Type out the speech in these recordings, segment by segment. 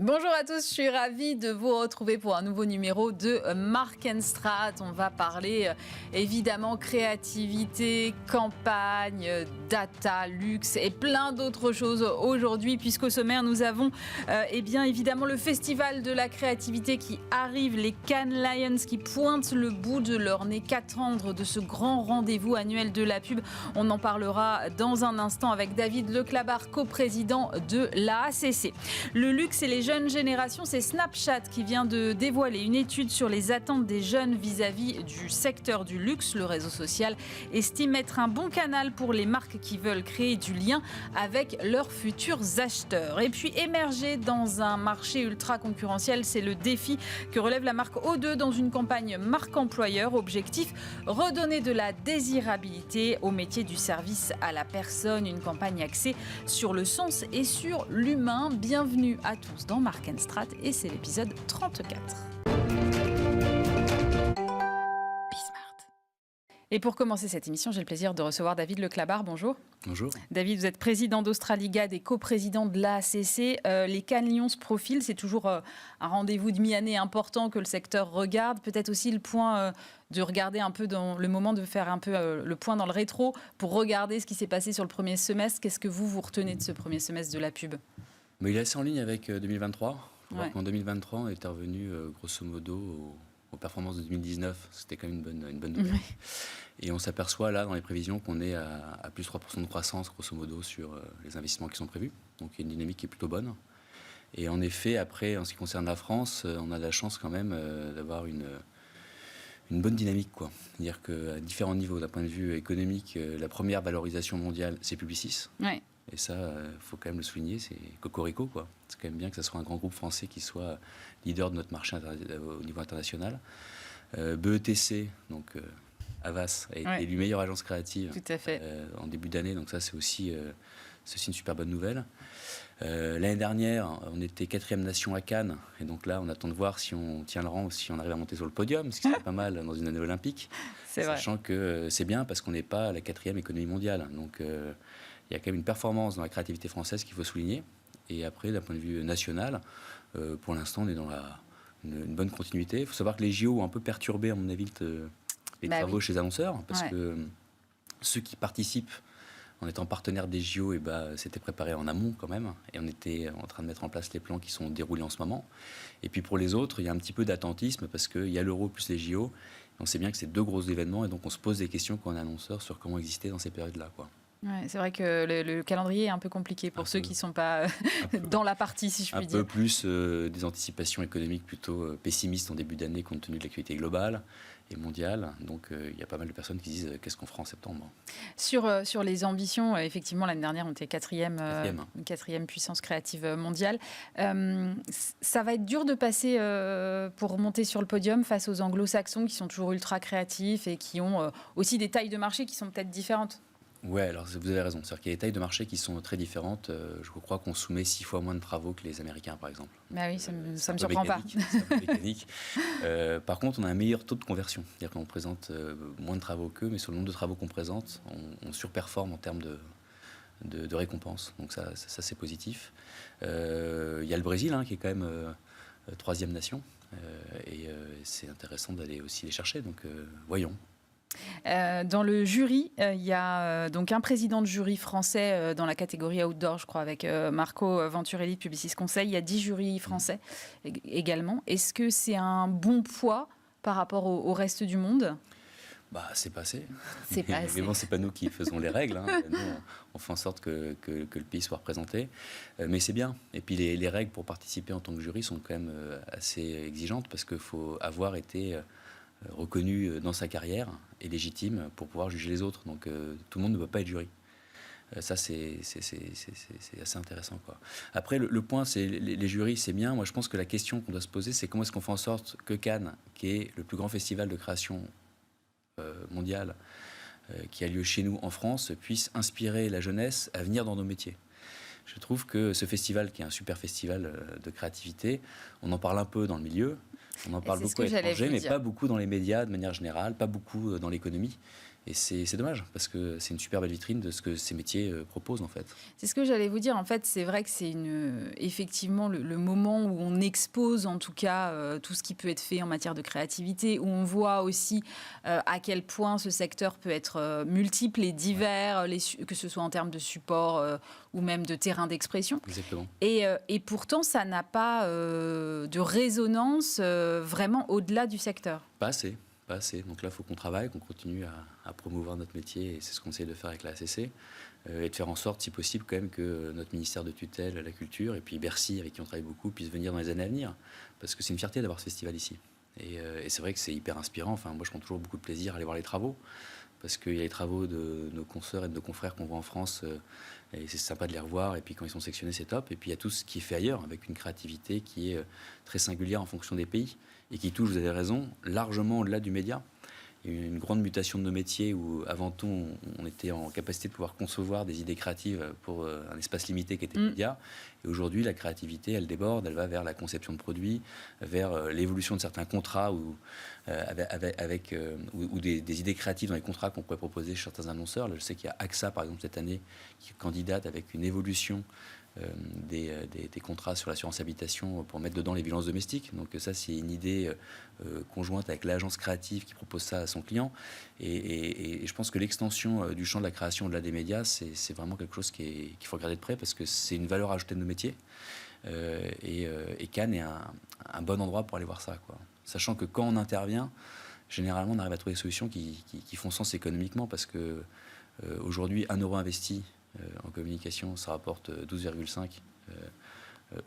Bonjour à tous, je suis ravie de vous retrouver pour un nouveau numéro de Mark & Strat. On va parler évidemment créativité, campagne, data, luxe et plein d'autres choses aujourd'hui, puisqu'au sommaire nous avons bien évidemment le festival de la créativité qui arrive, les Cannes Lions qui pointent le bout de leur nez. Qu'attendre de ce grand rendez-vous annuel de la pub? On en parlera dans un instant avec David Leclabar, coprésident de l'AACC. Le luxe et les jeunes générations, c'est Snapchat qui vient de dévoiler une étude sur les attentes des jeunes vis-à-vis du secteur du luxe. Le réseau social estime être un bon canal pour les marques qui veulent créer du lien avec leurs futurs acheteurs. Et puis émerger dans un marché ultra concurrentiel, c'est le défi que relève la marque O2 dans une campagne marque employeur. Objectif, redonner de la désirabilité au métier du service à la personne. Une campagne axée sur le sens et sur l'humain. Bienvenue à tous dans Mark & Strat et c'est l'épisode 34. Et pour commencer cette émission, j'ai le plaisir de recevoir David Leclabar. Bonjour. Bonjour. David, vous êtes président d'Australigad et coprésident de l'AACC. Les Cannes Lions se profilent, c'est toujours un rendez-vous de mi-année important que le secteur regarde. Peut-être aussi le point de regarder un peu dans le moment de faire un peu le point dans le rétro pour regarder ce qui s'est passé sur le premier semestre. Qu'est-ce que vous retenez de ce premier semestre de la pub ? Mais il est assez en ligne avec 2023. Ouais. En 2023, on était revenu grosso modo aux performances de 2019. C'était quand même une bonne nouvelle. Ouais. Et on s'aperçoit là dans les prévisions qu'on est à plus 3% de croissance grosso modo sur les investissements qui sont prévus. Donc il y a une dynamique qui est plutôt bonne. Et en effet, après, en ce qui concerne la France, on a la chance quand même d'avoir une bonne dynamique, quoi. C'est-à-dire qu'à différents niveaux, d'un point de vue économique, la première valorisation mondiale, c'est Publicis. Ouais. Et ça, il faut quand même le souligner, c'est cocorico, quoi. C'est quand même bien que ce soit un grand groupe français qui soit leader de notre marché au niveau international. BETC, donc Havas, a été élu meilleure agence créative. Tout à fait. En début d'année, donc ça c'est aussi une super bonne nouvelle. L'année dernière, on était 4e nation à Cannes, et donc là on attend de voir si on tient le rang ou si on arrive à monter sur le podium, ce qui serait pas mal dans une année olympique. C'est vrai. Sachant que c'est bien parce qu'on n'est pas la 4e économie mondiale. Donc il y a quand même une performance dans la créativité française qu'il faut souligner. Et après, d'un point de vue national, pour l'instant, on est dans une bonne continuité. Il faut savoir que les JO ont un peu perturbé, à mon avis, les travaux chez les annonceurs, parce que ceux qui participent en étant partenaires des JO, s'étaient préparés en amont quand même, et on était en train de mettre en place les plans qui sont déroulés en ce moment. Et puis pour les autres, il y a un petit peu d'attentisme, parce qu'il y a l'Euro plus les JO, et on sait bien que c'est 2 gros événements, et donc on se pose des questions quand on est annonceur sur comment exister dans ces périodes-là, quoi. Ouais, c'est vrai que le calendrier est un peu compliqué pour ceux qui ne sont pas dans la partie, si je puis dire. Un peu plus des anticipations économiques plutôt pessimistes en début d'année compte tenu de l'actualité globale et mondiale. Donc il y a pas mal de personnes qui disent qu'est-ce qu'on fera en septembre. Sur les ambitions, effectivement, l'année dernière, on était quatrième puissance créative mondiale. Ça va être dur de passer pour monter sur le podium face aux anglo-saxons qui sont toujours ultra créatifs et qui ont aussi des tailles de marché qui sont peut-être différentes. Oui, alors vous avez raison. C'est-à-dire qu'il y a des tailles de marché qui sont très différentes. Je crois qu'on soumet 6 fois moins de travaux que les Américains, par exemple. Bah oui, ça me surprend pas. C'est un peu mécanique. Par contre, on a un meilleur taux de conversion. C'est-à-dire qu'on présente moins de travaux qu'eux, mais sur le nombre de travaux qu'on présente, on surperforme en termes de récompenses. Donc ça c'est positif. Il y a le Brésil, qui est quand même 3e nation. Et c'est intéressant d'aller aussi les chercher. Donc voyons. Dans le jury, il y a donc un président de jury français dans la catégorie outdoor, je crois, avec Marco Venturelli de Publicis Conseil. Il y a 10 jurys français également. Est-ce que c'est un bon poids par rapport au reste du monde ? C'est passé. Mais bon, c'est pas nous qui faisons les règles. Nous, on fait en sorte que le pays soit représenté. Mais c'est bien. Et puis les règles pour participer en tant que jury sont quand même assez exigeantes parce qu'il faut avoir été reconnu dans sa carrière et légitime pour pouvoir juger les autres. Donc tout le monde ne peut pas être jury. Ça, c'est assez intéressant, quoi. Après, le point, c'est les jurys, c'est bien. Moi, je pense que la question qu'on doit se poser, c'est comment est-ce qu'on fait en sorte que Cannes, qui est le plus grand festival de création mondiale qui a lieu chez nous en France, puisse inspirer la jeunesse à venir dans nos métiers. Je trouve que ce festival, qui est un super festival de créativité, on en parle un peu dans le milieu, on en parle beaucoup à l'étranger, mais pas beaucoup dans les médias de manière générale, pas beaucoup dans l'économie. Et c'est dommage, parce que c'est une super belle vitrine de ce que ces métiers proposent, en fait. C'est ce que j'allais vous dire. En fait, c'est vrai que c'est effectivement le moment où on expose, en tout cas, tout ce qui peut être fait en matière de créativité, où on voit aussi à quel point ce secteur peut être multiple et divers, que ce soit en termes de support ou même de terrain d'expression. Exactement. Et pourtant, ça n'a pas de résonance vraiment au-delà du secteur. Pas assez. Pas assez. Donc là, il faut qu'on travaille, qu'on continue à promouvoir notre métier, et c'est ce qu'on essaie de faire avec la ACC, et de faire en sorte, si possible, quand même, que notre ministère de tutelle, la culture, et puis Bercy, avec qui on travaille beaucoup, puisse venir dans les années à venir, parce que c'est une fierté d'avoir ce festival ici. Et c'est vrai que c'est hyper inspirant. Enfin, moi, je prends toujours beaucoup de plaisir à aller voir les travaux, parce qu'il y a les travaux de nos consoeurs et de nos confrères qu'on voit en France, et c'est sympa de les revoir, et puis quand ils sont sectionnés, c'est top. Et puis il y a tout ce qui est fait ailleurs, avec une créativité qui est très singulière en fonction des pays, et qui touche, vous avez raison, largement au-delà du média. Il y a eu une grande mutation de nos métiers où, avant tout, on était en capacité de pouvoir concevoir des idées créatives pour un espace limité qui était le média. Et aujourd'hui, la créativité, elle déborde, elle va vers la conception de produits, vers l'évolution de certains contrats ou des idées créatives dans les contrats qu'on pourrait proposer chez certains annonceurs. Là, je sais qu'il y a AXA, par exemple, cette année, qui candidate avec une évolution des contrats sur l'assurance habitation pour mettre dedans les violences domestiques. Donc ça, c'est une idée conjointe avec l'agence créative qui propose ça à son client. Et je pense que l'extension du champ de la création au-delà des médias, c'est vraiment quelque chose qu'il faut regarder de près, parce que c'est une valeur ajoutée de nos métiers. Et Cannes est un bon endroit pour aller voir ça, quoi. Sachant que quand on intervient, généralement, on arrive à trouver des solutions qui font sens économiquement, parce que aujourd'hui, 1 euro investi en communication, ça rapporte 12,5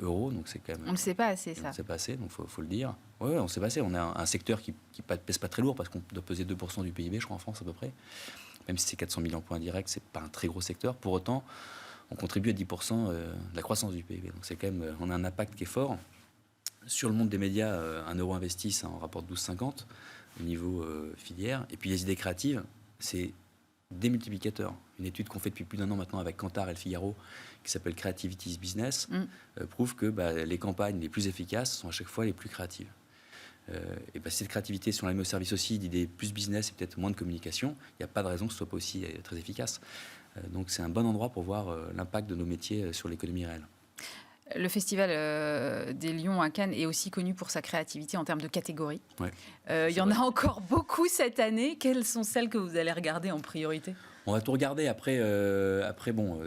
euros. Donc c'est quand même. On ne sait pas assez, ça. On ne sait pas assez, donc faut le dire. Oui, on ne sait pas assez. On a un secteur qui pèse pas très lourd, parce qu'on doit peser 2% du PIB, je crois, en France à peu près. Même si c'est 400 000 emplois indirects, c'est pas un très gros secteur. Pour autant, on contribue à 10% de la croissance du PIB. Donc c'est quand même, on a un impact qui est fort. Sur le monde des médias, 1 euro investi, ça en rapporte 12,50 au niveau filière. Et puis les idées créatives, c'est des multiplicateurs. Une étude qu'on fait depuis plus d'1 an maintenant avec Kantar et le Figaro, qui s'appelle Creativity is Business, prouve que les campagnes les plus efficaces sont à chaque fois les plus créatives. Et cette créativité, si on la met au service aussi d'idées plus business et peut-être moins de communication, il n'y a pas de raison que ce ne soit pas aussi très efficace. Donc c'est un bon endroit pour voir l'impact de nos métiers sur l'économie réelle. Le Festival des Lions à Cannes est aussi connu pour sa créativité en termes de catégories. Ouais, il y en a encore beaucoup cette année. Quelles sont celles que vous allez regarder en priorité ? On va tout regarder. Après bon,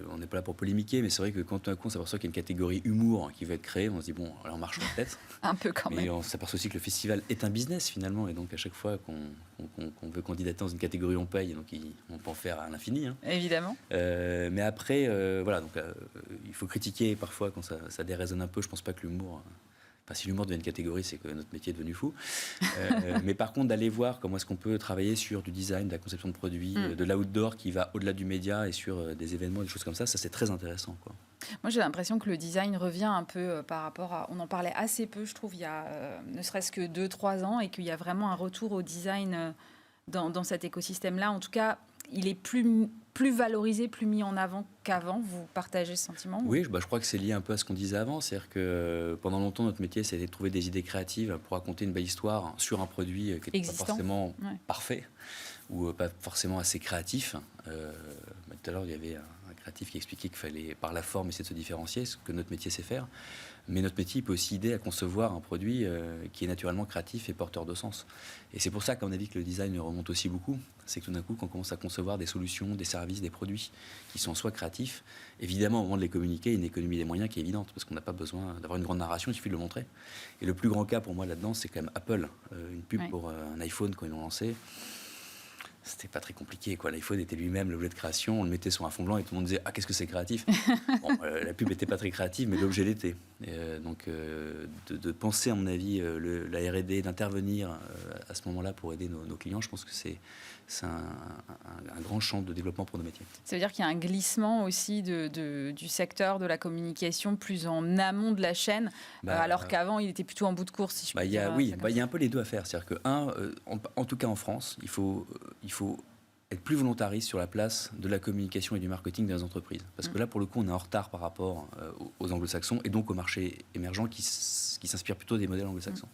on n'est pas là pour polémiquer, mais c'est vrai que quand tout d'un coup on s'aperçoit qu'il y a une catégorie humour qui va être créée, on se dit, bon, alors on marche peut-être. Un peu quand même. Mais on s'aperçoit aussi que le festival est un business finalement, et donc à chaque fois qu'on veut candidater dans une catégorie, on paye, donc on peut en faire à l'infini. Hein. Évidemment. Mais après, voilà, donc il faut critiquer parfois quand ça déraisonne un peu. Je pense pas que l'humour... Enfin, si l'humour devient une catégorie, c'est que notre métier est devenu fou. Mais par contre, d'aller voir comment est-ce qu'on peut travailler sur du design, de la conception de produits, de l'outdoor qui va au-delà du média et sur des événements, des choses comme ça, c'est très intéressant, quoi. Moi, j'ai l'impression que le design revient un peu par rapport à... On en parlait assez peu, je trouve, il y a ne serait-ce que 2-3 ans, et qu'il y a vraiment un retour au design dans cet écosystème-là. En tout cas, il est plus valorisé, plus mis en avant qu'avant. Vous partagez ce sentiment ? Oui, je crois que c'est lié un peu à ce qu'on disait avant. C'est-à-dire que pendant longtemps, notre métier, c'était de trouver des idées créatives pour raconter une belle histoire sur un produit qui n'était pas forcément parfait ou pas forcément assez créatif. Tout à l'heure, il y avait un créatif qui expliquait qu'il fallait, par la forme, essayer de se différencier, ce que notre métier sait faire. Mais notre métier peut aussi aider à concevoir un produit qui est naturellement créatif et porteur de sens. Et c'est pour ça qu'à mon avis que le design remonte aussi beaucoup. C'est que tout d'un coup, quand on commence à concevoir des solutions, des services, des produits qui sont soit créatifs, évidemment, au moment de les communiquer, il y a une économie des moyens qui est évidente, parce qu'on n'a pas besoin d'avoir une grande narration, il suffit de le montrer. Et le plus grand cas pour moi là-dedans, c'est quand même Apple. Une pub pour un iPhone quand ils l'ont lancé. C'était pas très compliqué, quoi. L'iPhone était lui-même l'objet de création. On le mettait sur un fond blanc et tout le monde disait « Ah, qu'est-ce que c'est créatif ?» Bon, la pub n'était pas très créative, mais l'objet l'était. Donc, de penser, à mon avis, la R&D, d'intervenir à ce moment-là pour aider nos clients, je pense que c'est un grand champ de développement pour nos métiers. Ça veut dire qu'il y a un glissement aussi du secteur de la communication plus en amont de la chaîne, alors qu'avant, il était plutôt en bout de course, si je puis dire. Il y a un peu les deux à faire. C'est-à-dire que, en tout cas en France, il faut être plus volontariste sur la place de la communication et du marketing dans les entreprises. Parce que là, pour le coup, on est en retard par rapport aux anglo-saxons et donc aux marchés émergents qui s'inspirent plutôt des modèles anglo-saxons.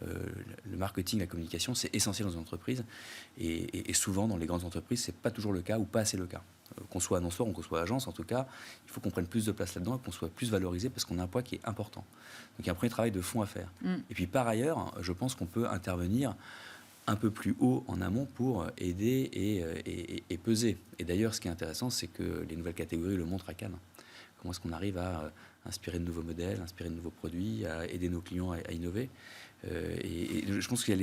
Le marketing, la communication, c'est essentiel dans une entreprise. Et souvent, dans les grandes entreprises, ce n'est pas toujours le cas ou pas assez le cas. Qu'on soit annonceur ou qu'on soit agence, en tout cas, il faut qu'on prenne plus de place là-dedans et qu'on soit plus valorisé parce qu'on a un poids qui est important. Donc il y a un premier travail de fond à faire. Et puis par ailleurs, je pense qu'on peut intervenir un peu plus haut en amont pour aider et peser. Et d'ailleurs, ce qui est intéressant, c'est que les nouvelles catégories le montrent à Cannes. Comment est-ce qu'on arrive à inspirer de nouveaux modèles, inspirer de nouveaux produits, à aider nos clients à innover. Et je pense qu'il y a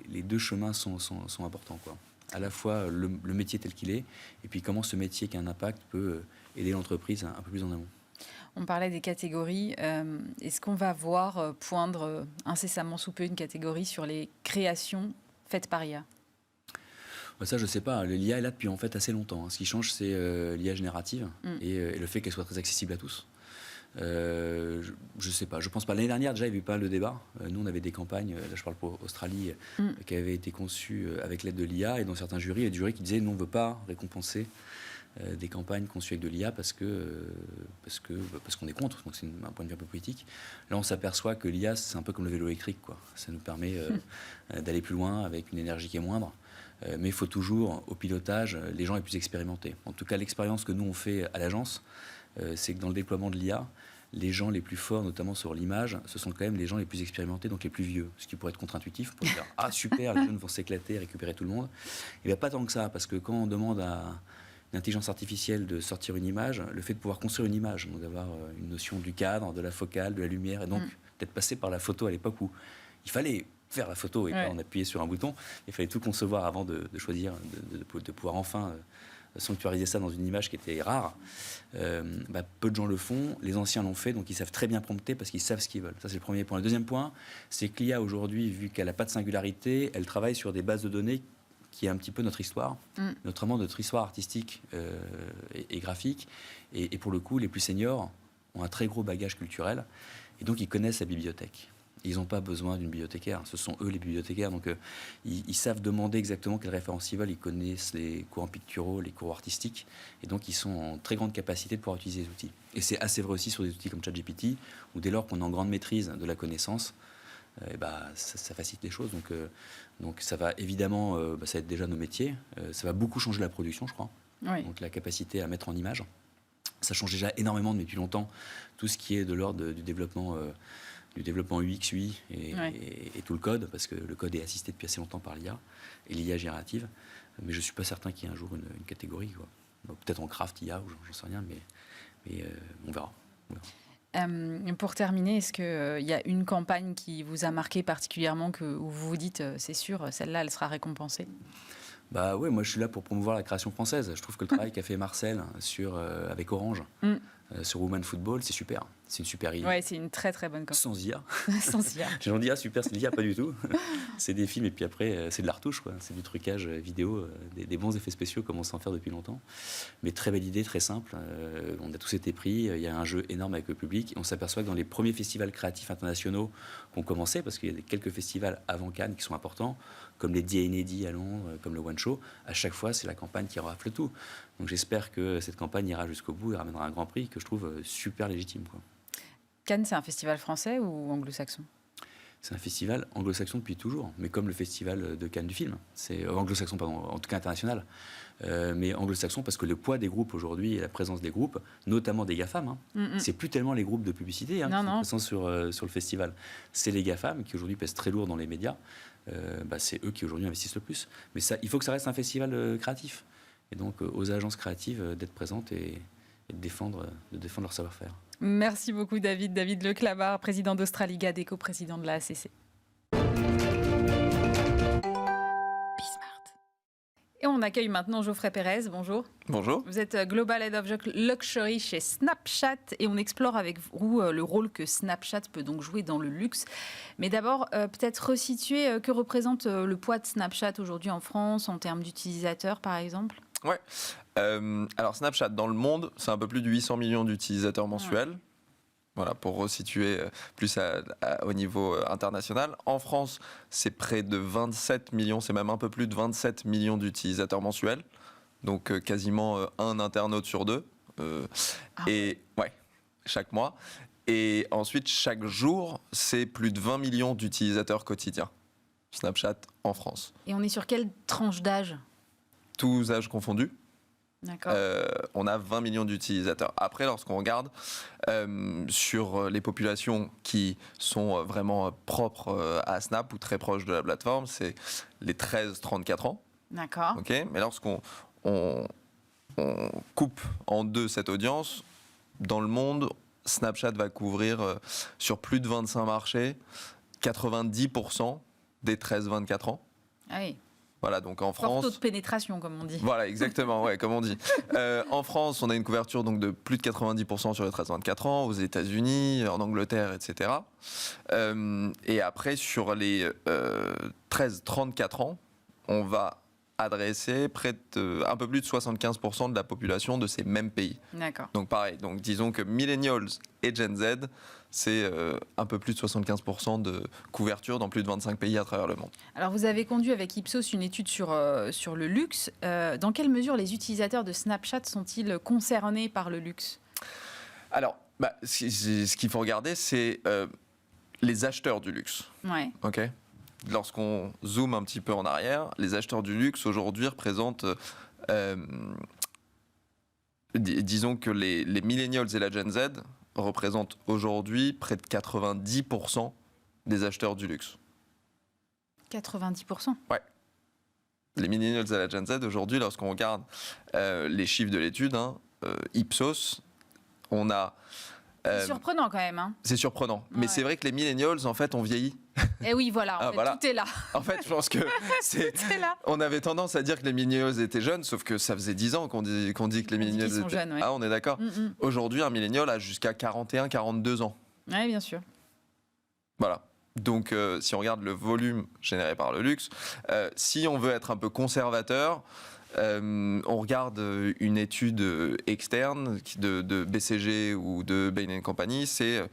les deux chemins sont importants, quoi. À la fois le métier tel qu'il est, et puis comment ce métier qui a un impact peut aider l'entreprise un peu plus en amont. On parlait des catégories. Est-ce qu'on va voir poindre incessamment sous peu une catégorie sur les créations faites par IA ? Ça, je ne sais pas. L'IA est là depuis en fait assez longtemps. Ce qui change, c'est l'IA générative et le fait qu'elle soit très accessible à tous. Je ne sais pas. Je ne pense pas. L'année dernière, déjà, il y avait eu pas mal de débats. Nous, on avait des campagnes, là je parle pour Australie, qui avaient été conçues avec l'aide de l'IA. Et dans certains jurys, il y a des jurys qui disaient non, on ne veut pas récompenser des campagnes conçues avec de l'IA parce qu'on est contre. Donc c'est un point de vue un peu politique. Là, on s'aperçoit que l'IA, c'est un peu comme le vélo électrique, quoi. Ça nous permet d'aller plus loin avec une énergie qui est moindre. Mais il faut toujours, au pilotage, les gens les plus expérimentés. En tout cas, l'expérience que nous, on fait à l'agence, c'est que dans le déploiement de l'IA, les gens les plus forts, notamment sur l'image, ce sont quand même les gens les plus expérimentés, donc les plus vieux. Ce qui pourrait être contre-intuitif pour dire « Ah, super, les jeunes vont s'éclater, récupérer tout le monde ». Il n'y a pas tant que ça, parce que quand on demande à l'intelligence artificielle de sortir une image, le fait de pouvoir construire une image, donc d'avoir une notion du cadre, de la focale, de la lumière, et donc d'être passé par la photo à l'époque où il fallait faire la photo et pas en appuyer sur un bouton, il fallait tout concevoir avant de choisir, de pouvoir enfin sanctuariser ça dans une image qui était rare. Peu de gens le font, les anciens l'ont fait, donc ils savent très bien prompter parce qu'ils savent ce qu'ils veulent. Ça, c'est le premier point. Le deuxième point, c'est que l'IA aujourd'hui, vu qu'elle n'a pas de singularité, elle travaille sur des bases de données qui est un petit peu notre histoire, notamment notre histoire artistique et graphique. Et pour le coup, les plus seniors ont un très gros bagage culturel, et donc ils connaissent la bibliothèque. Ils n'ont pas besoin d'une bibliothécaire, ce sont eux les bibliothécaires, donc ils savent demander exactement quelles références ils veulent, ils connaissent les courants picturaux, les courants artistiques, et donc ils sont en très grande capacité de pouvoir utiliser les outils. Et c'est assez vrai aussi sur des outils comme ChatGPT, où dès lors qu'on est en grande maîtrise de la connaissance, ça facilite les choses. Donc ça va évidemment, ça va être déjà nos métiers, ça va beaucoup changer la production, je crois, donc la capacité à mettre en image. Ça change déjà énormément depuis longtemps, tout ce qui est de l'ordre du développement UX, UI et tout le code, parce que le code est assisté depuis assez longtemps par l'IA et l'IA générative. Mais je ne suis pas certain qu'il y ait un jour une catégorie, quoi. Peut-être en craft IA, ou j'en sais rien, mais on verra. Pour terminer, est-ce qu'il y a une campagne qui vous a marqué particulièrement, où vous vous dites, c'est sûr, celle-là, elle sera récompensée ? Oui, moi je suis là pour promouvoir la création française. Je trouve que le travail qu'a fait Marcel avec Orange sur Woman Football, c'est super. C'est une super idée. Oui, c'est une très très bonne campagne. Sans IA. Sans IA. Les gens disent, super, c'est l'IA, pas du tout. C'est des films et puis après, c'est de la retouche, quoi. C'est du trucage vidéo, des bons effets spéciaux comme on sait en faire depuis longtemps. Mais très belle idée, très simple. On a tous été pris. Il y a un jeu énorme avec le public. Et on s'aperçoit que dans les premiers festivals créatifs internationaux qu'on commençait, parce qu'il y a quelques festivals avant Cannes qui sont importants, comme les Dia Inédits à Londres, comme le One Show, à chaque fois, c'est la campagne qui rafle tout. Donc j'espère que cette campagne ira jusqu'au bout et ramènera un grand prix que je trouve super légitime, quoi. Cannes, c'est un festival français ou anglo-saxon ? C'est un festival anglo-saxon depuis toujours, mais comme le festival de Cannes du film. C'est anglo-saxon, pardon, en tout cas international. Mais anglo-saxon parce que le poids des groupes aujourd'hui et la présence des groupes, notamment des GAFAM, c'est plus tellement les groupes de publicité qui sont présents sur le festival. C'est les GAFAM qui aujourd'hui pèsent très lourd dans les médias. C'est eux qui aujourd'hui investissent le plus. Mais ça, il faut que ça reste un festival créatif. Et donc aux agences créatives d'être présentes et de défendre leur savoir-faire. Merci beaucoup David Leclabar, président d'Australiga Déco, président de la ACC. Et on accueille maintenant Geoffrey Pérez, bonjour. Bonjour. Vous êtes Global Head of Luxury chez Snapchat et on explore avec vous le rôle que Snapchat peut donc jouer dans le luxe. Mais d'abord, peut-être resituer que représente le poids de Snapchat aujourd'hui en France en termes d'utilisateurs par exemple ? Ouais. Alors Snapchat, dans le monde, c'est un peu plus de 800 millions d'utilisateurs mensuels. Voilà, pour resituer plus au niveau international. En France, c'est près de 27 millions, c'est même un peu plus de 27 millions d'utilisateurs mensuels. Donc quasiment un internaute sur deux. Chaque mois. Et ensuite, chaque jour, c'est plus de 20 millions d'utilisateurs quotidiens. Snapchat en France. Et on est sur quelle tranche d'âge? Tous âges confondus. D'accord. On a 20 millions d'utilisateurs. Après, lorsqu'on regarde sur les populations qui sont vraiment propres à Snap ou très proches de la plateforme, c'est les 13-34 ans. D'accord. Okay, mais lorsqu'on on coupe en deux cette audience, dans le monde, Snapchat va couvrir sur plus de 25 marchés 90% des 13-24 ans. Ah oui. Voilà, donc en Fort France... taux de pénétration, comme on dit. Voilà, exactement, ouais, comme on dit. En France, on a une couverture donc, de plus de 90% sur les 13-24 ans, aux États-Unis, en Angleterre, etc. Et après, sur les 13-34 ans, on va adresser un peu plus de 75% de la population de ces mêmes pays. D'accord. Donc pareil, donc disons que Millennials et Gen Z, c'est un peu plus de 75% de couverture dans plus de 25 pays à travers le monde. Alors vous avez conduit avec Ipsos une étude sur le luxe. Dans quelle mesure les utilisateurs de Snapchat sont-ils concernés par le luxe? Alors, ce qu'il faut regarder, c'est les acheteurs du luxe. Ouais. Ok. Lorsqu'on zoome un petit peu en arrière, les acheteurs du luxe aujourd'hui représentent, disons que les millennials et la Gen Z représentent aujourd'hui près de 90% des acheteurs du luxe. 90%? Ouais. Les millennials et la Gen Z aujourd'hui, lorsqu'on regarde les chiffres de l'étude, Ipsos, on a... C'est surprenant quand même. Hein. C'est surprenant. Ouais. Mais c'est vrai que les millennials, en fait, ont vieilli. Et oui, voilà, voilà. Tout est là. En fait, je pense que on avait tendance à dire que les millennials étaient jeunes, sauf que ça faisait 10 ans qu'on dit que les millennials étaient jeunes. Ouais. Ah, on est d'accord. Aujourd'hui, un millennial a jusqu'à 41-42 ans. Oui, bien sûr. Voilà. Donc, si on regarde le volume généré par le luxe, si on veut être un peu conservateur, on regarde une étude externe de BCG ou de Bain & Company, c'est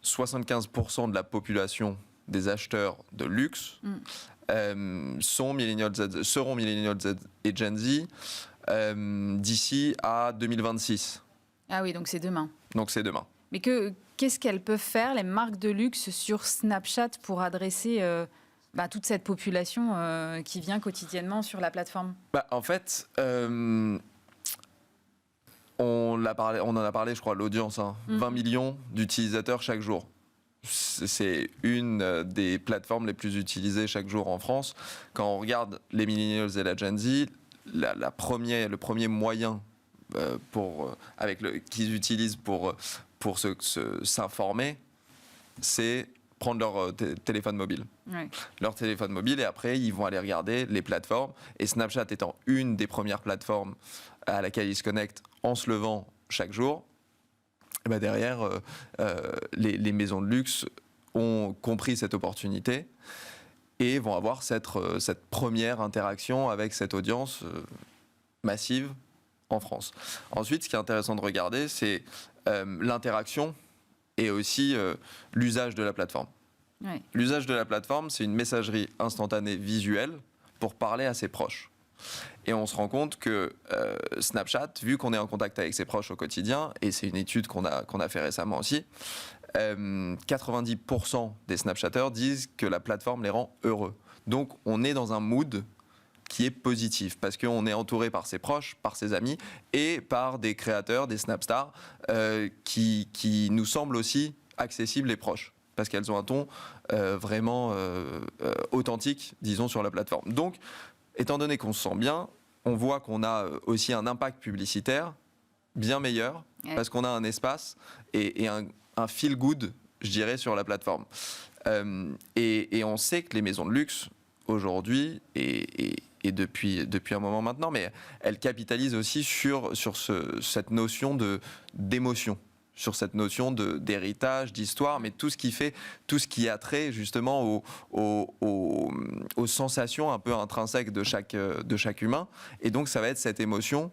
75% de la population des acheteurs de luxe seront Millennials Z et Gen Z d'ici à 2026. Ah oui, donc c'est demain. Donc c'est demain. Mais qu'est-ce qu'elles peuvent faire, les marques de luxe, sur Snapchat pour adresser... toute cette population qui vient quotidiennement sur la plateforme? En fait, on en a parlé, je crois, l'audience. 20 millions d'utilisateurs chaque jour. C'est une des plateformes les plus utilisées chaque jour en France. Quand on regarde les millennials et la Gen Z, le premier moyen qu'ils utilisent pour s'informer, c'est prendre leur téléphone mobile. Ouais. Leur téléphone mobile, et après, ils vont aller regarder les plateformes. Et Snapchat étant une des premières plateformes à laquelle ils se connectent en se levant chaque jour, et derrière, les maisons de luxe ont compris cette opportunité et vont avoir cette première interaction avec cette audience massive en France. Ensuite, ce qui est intéressant de regarder, c'est l'interaction et aussi l'usage de la plateforme. Ouais. L'usage de la plateforme, c'est une messagerie instantanée visuelle pour parler à ses proches. Et on se rend compte que Snapchat, vu qu'on est en contact avec ses proches au quotidien, et c'est une étude qu'on a fait récemment aussi, 90% des Snapchatters disent que la plateforme les rend heureux. Donc on est dans un mood qui est positif, parce qu'on est entouré par ses proches, par ses amis, et par des créateurs, des Snapstars, qui nous semblent aussi accessibles et proches, parce qu'elles ont un ton vraiment authentique, disons, sur la plateforme. Donc, étant donné qu'on se sent bien, on voit qu'on a aussi un impact publicitaire bien meilleur, parce qu'on a un espace et un feel good, je dirais, sur la plateforme. Et on sait que les maisons de luxe, aujourd'hui, et depuis un moment maintenant, mais elles capitalisent aussi sur cette notion d'émotion, sur cette notion d'héritage, d'histoire, mais tout ce qui a trait justement aux sensations un peu intrinsèques de chaque humain. Et donc ça va être cette émotion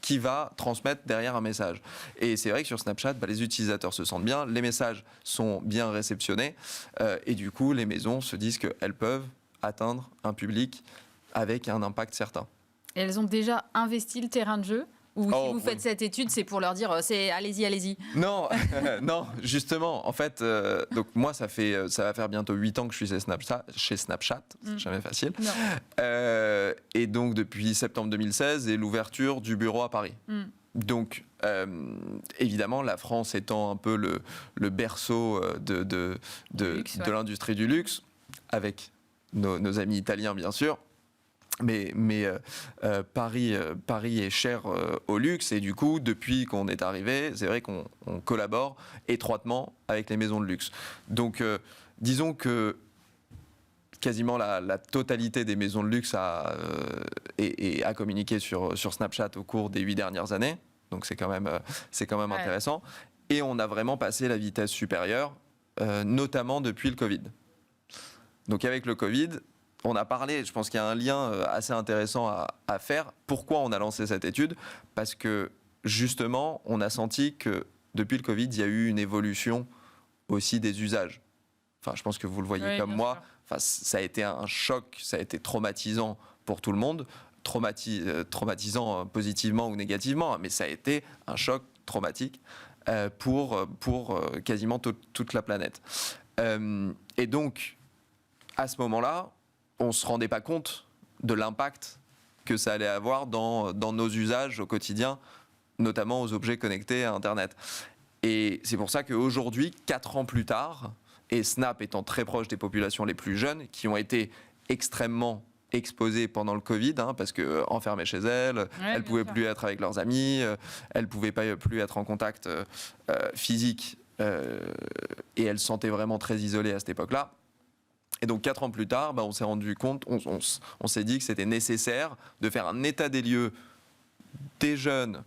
qui va transmettre derrière un message. Et c'est vrai que sur Snapchat, les utilisateurs se sentent bien, les messages sont bien réceptionnés, et du coup, les maisons se disent qu'elles peuvent atteindre un public avec un impact certain. Et elles ont déjà investi le terrain de jeu ? Ou si vous faites oui. cette étude, c'est pour leur dire allez-y. Non, non, justement, en fait, donc moi, ça va faire bientôt 8 ans que je suis chez Snapchat, c'est jamais facile. Et donc, depuis septembre 2016, et l'ouverture du bureau à Paris. Donc, évidemment, la France étant un peu le berceau de l'industrie du luxe, avec nos amis italiens, bien sûr. Mais Paris est cher au luxe, et du coup, depuis qu'on est arrivé, c'est vrai qu'on collabore étroitement avec les maisons de luxe. Donc, disons que quasiment la totalité des maisons de luxe a communiqué sur Snapchat au cours des 8 dernières années. Donc, c'est quand même intéressant. Et on a vraiment passé la vitesse supérieure, notamment depuis le Covid. Donc, avec le Covid, on a parlé, je pense qu'il y a un lien assez intéressant à faire. Pourquoi on a lancé cette étude ? Parce que justement, on a senti que depuis le Covid, il y a eu une évolution aussi des usages. Enfin, je pense que vous le voyez comme moi. Enfin, ça a été un choc, ça a été traumatisant pour tout le monde, traumatisant positivement ou négativement, mais ça a été un choc traumatique pour quasiment toute la planète. Et donc, à ce moment-là, on ne se rendait pas compte de l'impact que ça allait avoir dans nos usages au quotidien, notamment aux objets connectés à Internet. Et c'est pour ça qu'aujourd'hui, 4 ans plus tard, et Snap étant très proche des populations les plus jeunes, qui ont été extrêmement exposées pendant le Covid, parce qu'enfermées chez elles, elles ne pouvaient plus être avec leurs amis, elles ne pouvaient pas plus être en contact physique, et elles se sentaient vraiment très isolées à cette époque-là. Et donc 4 ans plus tard, on s'est rendu compte, on s'est dit que c'était nécessaire de faire un état des lieux des jeunes,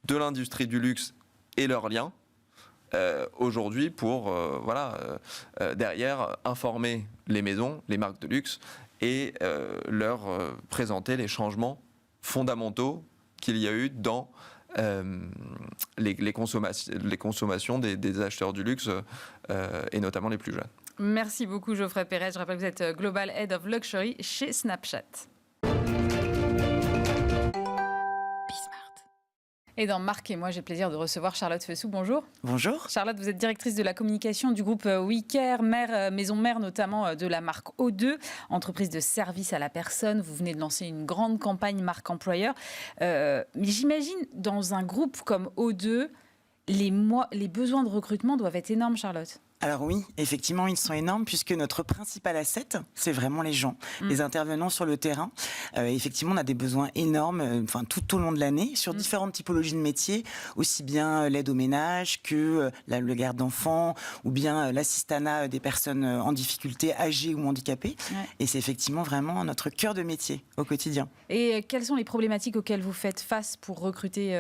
de l'industrie du luxe et leurs liens aujourd'hui pour derrière informer les maisons, les marques de luxe et leur présenter les changements fondamentaux qu'il y a eu dans les consommations des acheteurs du luxe et notamment les plus jeunes. Merci beaucoup Geoffrey Perret. Je rappelle que vous êtes Global Head of Luxury chez Snapchat. Et dans Marc et moi, j'ai le plaisir de recevoir Charlotte Fessou. Bonjour. Bonjour. Charlotte, vous êtes directrice de la communication du groupe WeCare, maison mère notamment de la marque O2, entreprise de service à la personne. Vous venez de lancer une grande campagne marque employeur. Mais j'imagine, dans un groupe comme O2, les besoins de recrutement doivent être énormes, Charlotte. Alors oui, effectivement, ils sont énormes puisque notre principal asset, c'est vraiment les gens, les intervenants sur le terrain. Effectivement, on a des besoins énormes, tout au long de l'année, sur différentes typologies de métiers, aussi bien l'aide au ménage que le garde d'enfants ou bien l'assistanat des personnes en difficulté, âgées ou handicapées. Ouais. Et c'est effectivement vraiment notre cœur de métier au quotidien. Et quelles sont les problématiques auxquelles vous faites face pour recruter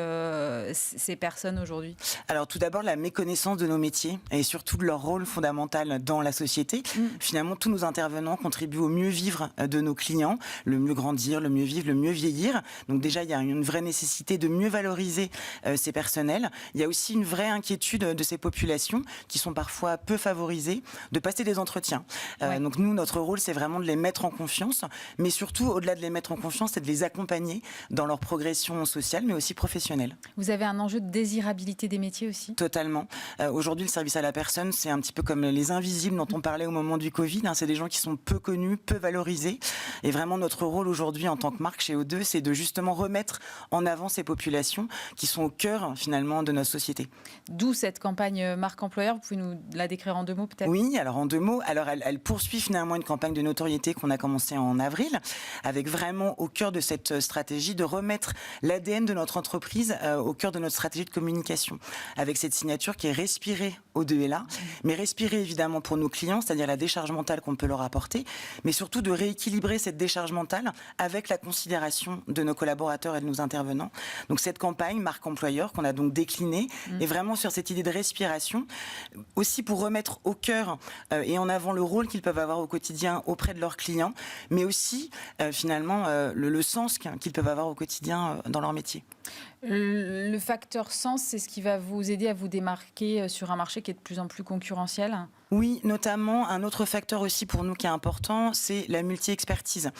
ces personnes aujourd'hui ? Alors tout d'abord, la méconnaissance de nos métiers et surtout de leur rôle fondamental dans la société. Finalement, tous nos intervenants contribuent au mieux vivre de nos clients, le mieux grandir, le mieux vivre, le mieux vieillir. Donc déjà, il y a une vraie nécessité de mieux valoriser ces personnels. Il y a aussi une vraie inquiétude de ces populations qui sont parfois peu favorisées de passer des entretiens. Donc nous, notre rôle, c'est vraiment de les mettre en confiance, mais surtout, au-delà de les mettre en confiance, c'est de les accompagner dans leur progression sociale, mais aussi professionnelle. Vous avez un enjeu de désirabilité des métiers aussi ? Totalement. Aujourd'hui, le service à la personne, c'est un petit peu comme les invisibles dont on parlait au moment du Covid. C'est des gens qui sont peu connus, peu valorisés. Et vraiment, notre rôle aujourd'hui en tant que marque chez O2, c'est de justement remettre en avant ces populations qui sont au cœur, finalement, de notre société. D'où cette campagne marque employeur. Vous pouvez nous la décrire en 2 mots, peut-être ? Oui, alors en 2 mots. Alors, elle poursuit finalement une campagne de notoriété qu'on a commencé en avril, avec vraiment au cœur de cette stratégie de remettre l'ADN de notre entreprise au cœur de notre stratégie de communication, avec cette signature qui est respirée O2 est là, mais mais respirer évidemment pour nos clients, c'est-à-dire la décharge mentale qu'on peut leur apporter, mais surtout de rééquilibrer cette décharge mentale avec la considération de nos collaborateurs et de nos intervenants. Donc cette campagne marque employeur qu'on a donc déclinée est vraiment sur cette idée de respiration, aussi pour remettre au cœur et en avant le rôle qu'ils peuvent avoir au quotidien auprès de leurs clients, mais aussi finalement le sens qu'ils peuvent avoir au quotidien dans leur métier. Le facteur sens, c'est ce qui va vous aider à vous démarquer sur un marché qui est de plus en plus concurrentiel ? Oui, notamment, un autre facteur aussi pour nous qui est important, c'est la multi-expertise.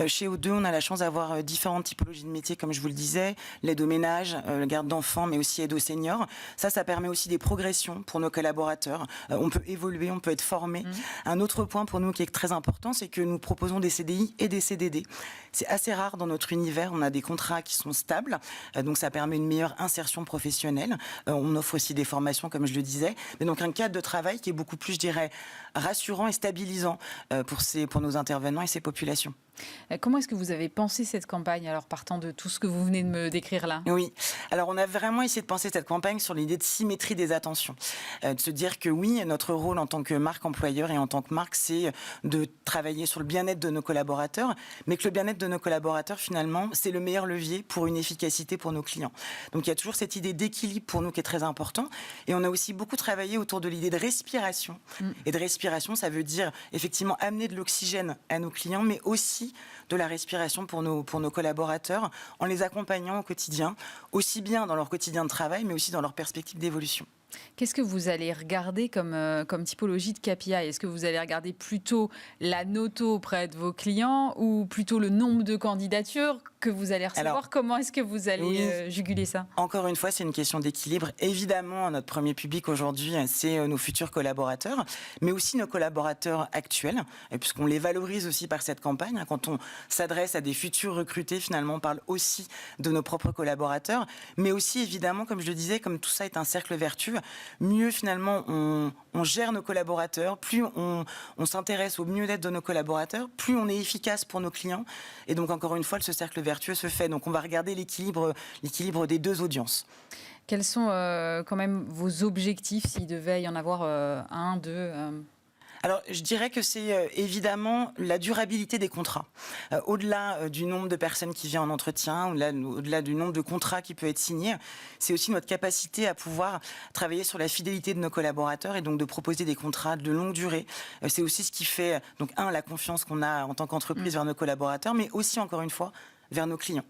Chez O2, on a la chance d'avoir différentes typologies de métiers, comme je vous le disais, l'aide aux ménages, garde d'enfants, mais aussi aide aux seniors. Ça permet aussi des progressions pour nos collaborateurs. On peut évoluer, on peut être formé. Un autre point pour nous qui est très important, c'est que nous proposons des CDI et des CDD. C'est assez rare dans notre univers, on a des contrats qui sont stables, donc ça permet une meilleure insertion professionnelle. On offre aussi des formations, comme je le disais, mais donc un cadre de travail qui est beaucoup plus, je dirais, rassurant et stabilisant pour nos intervenants et ces populations. Comment est-ce que vous avez pensé cette campagne, alors partant de tout ce que vous venez de me décrire là ? Oui, alors on a vraiment essayé de penser cette campagne sur l'idée de symétrie des attentions. De se dire que oui, notre rôle en tant que marque employeur et en tant que marque, c'est de travailler sur le bien-être de nos collaborateurs, mais que le bien-être de nos collaborateurs, finalement, c'est le meilleur levier pour une efficacité pour nos clients. Donc il y a toujours cette idée d'équilibre pour nous qui est très important. Et on a aussi beaucoup travaillé autour de l'idée de respiration. Et de respiration, ça veut dire effectivement amener de l'oxygène à nos clients, mais aussi de la respiration pour nos collaborateurs, en les accompagnant au quotidien, aussi bien dans leur quotidien de travail, mais aussi dans leur perspective d'évolution. Qu'est-ce que vous allez regarder comme typologie de KPI ? Est-ce que vous allez regarder plutôt la noto auprès de vos clients ou plutôt le nombre de candidatures que vous allez recevoir ? Alors, comment est-ce que vous allez juguler ça ? Encore une fois, c'est une question d'équilibre. Évidemment, notre premier public aujourd'hui, c'est nos futurs collaborateurs, mais aussi nos collaborateurs actuels, puisqu'on les valorise aussi par cette campagne. Quand on s'adresse à des futurs recrutés, finalement, on parle aussi de nos propres collaborateurs, mais aussi, évidemment, comme je le disais, comme tout ça est un cercle vertueux, mieux finalement on gère nos collaborateurs, plus on s'intéresse au mieux-être de nos collaborateurs, plus on est efficace pour nos clients. Et donc encore une fois, ce cercle vertueux se fait. Donc on va regarder l'équilibre des deux audiences. Quels sont quand même vos objectifs, s'il devait y en avoir un, deux Alors, je dirais que c'est évidemment la durabilité des contrats. Au-delà du nombre de personnes qui viennent en entretien, au-delà du nombre de contrats qui peut être signé, c'est aussi notre capacité à pouvoir travailler sur la fidélité de nos collaborateurs et donc de proposer des contrats de longue durée. C'est aussi ce qui fait, donc, la confiance qu'on a en tant qu'entreprise vers nos collaborateurs, mais aussi, encore une fois, vers nos clients.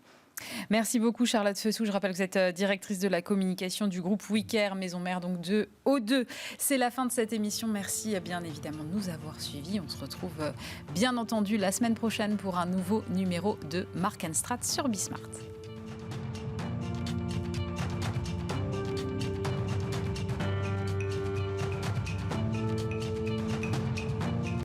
Merci beaucoup Charlotte Fessou. Je rappelle que vous êtes directrice de la communication du groupe WeCare, maison mère donc de O2. C'est la fin de cette émission. Merci bien évidemment de nous avoir suivis. On se retrouve bien entendu la semaine prochaine pour un nouveau numéro de Mark & Strat sur Bismart.